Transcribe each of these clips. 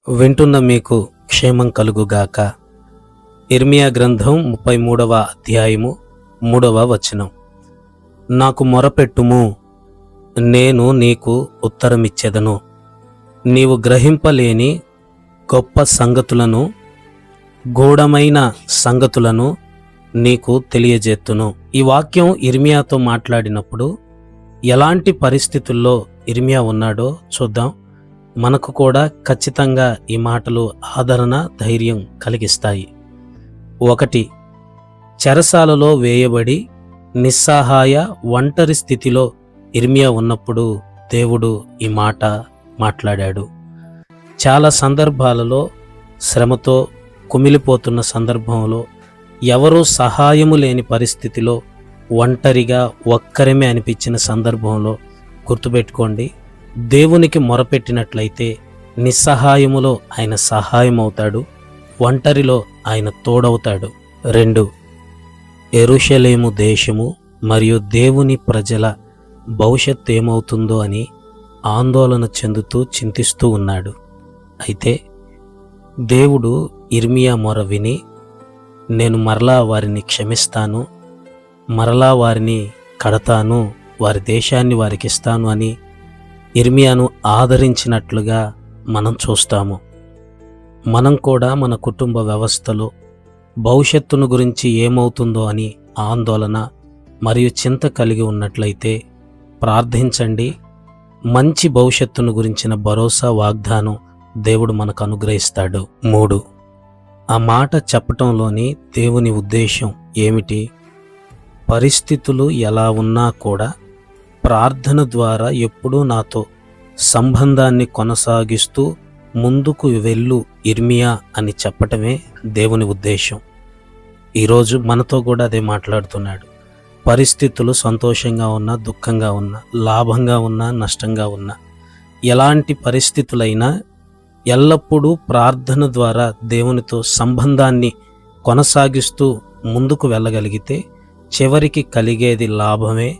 వింటున్న మీకు క్షేమం కలుగుగాక. ఇర్మియా గ్రంథం 33వ అధ్యాయము 3వ వచనం. నాకు మొరపెట్టుము, నేను నీకు ఉత్తరమిచ్చెదను, నీవు గ్రహింపలేని గొప్ప సంగతులను, గూఢమైన సంగతులను నీకు తెలియజేత్తును. ఈ వాక్యం ఇర్మియాతో మాట్లాడినప్పుడు ఎలాంటి పరిస్థితుల్లో ఇర్మియా ఉన్నాడో చూద్దాం. మనకు కూడా ఖచ్చితంగా ఈ మాటలు ఆదరణ, ధైర్యం కలిగిస్తాయి. 1. చెరసాలలో వేయబడి నిస్సహాయ ఒంటరి స్థితిలో ఇర్మియా ఉన్నప్పుడు దేవుడు ఈ మాట మాట్లాడాడు. చాలా సందర్భాలలో శ్రమతో కుమిలిపోతున్న సందర్భంలో, ఎవరూ సహాయము లేని పరిస్థితిలో, ఒంటరిగా ఒక్కరమే అనిపించిన సందర్భంలో గుర్తుపెట్టుకోండి, దేవునికి మొరపెట్టినట్లయితే నిస్సహాయములో ఆయన సహాయం అవుతాడు, ఒంటరిలో ఆయన తోడవుతాడు. 2. యెరూషలేము దేశము మరియు దేవుని ప్రజల భవిష్యత్తు ఏమవుతుందో అని ఆందోళన చెందుతూ చింతిస్తూ ఉన్నాడు. అయితే దేవుడు ఇర్మియా మొర విని, నేను మరలా వారిని క్షమిస్తాను, మరలా వారిని కడతాను, వారి దేశాన్ని వారికి ఇస్తాను అని ఇర్మియాను ఆదరించినట్లుగా మనం చూస్తాము. మనం కూడా మన కుటుంబ వ్యవస్థలో భవిష్యత్తును గురించి ఏమవుతుందో అని ఆందోళన మరియు చింత కలిగి ఉన్నట్లయితే ప్రార్థించండి. మంచి భవిష్యత్తును గురించిన భరోసా, వాగ్దానం దేవుడు మనకు అనుగ్రహిస్తాడు. 3. ఆ మాట చెప్పటంలోని దేవుని ఉద్దేశం ఏమిటి? పరిస్థితులు ఎలా ఉన్నా కూడా ప్రార్థన ద్వారా ఎప్పుడూ నాతో సంబంధాన్ని కొనసాగిస్తూ ముందుకు వెళ్ళు ఇర్మియా అని చెప్పటమే దేవుని ఉద్దేశం. ఈరోజు మనతో కూడా అదే మాట్లాడుతున్నాడు. పరిస్థితులు సంతోషంగా ఉన్నా, దుఃఖంగా ఉన్నా, లాభంగా ఉన్నా, నష్టంగా ఉన్నా, ఎలాంటి పరిస్థితులైనా ఎల్లప్పుడూ ప్రార్థన ద్వారా దేవునితో సంబంధాన్ని కొనసాగిస్తూ ముందుకు వెళ్ళగలిగితే చివరికి కలిగేది లాభమే,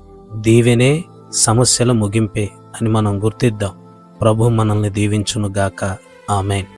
దీవెనే, సమస్యల ముగింపే అని మనం గుర్తిద్దాం. ప్రభు మనల్ని దీవించునుగాక. ఆమేన్.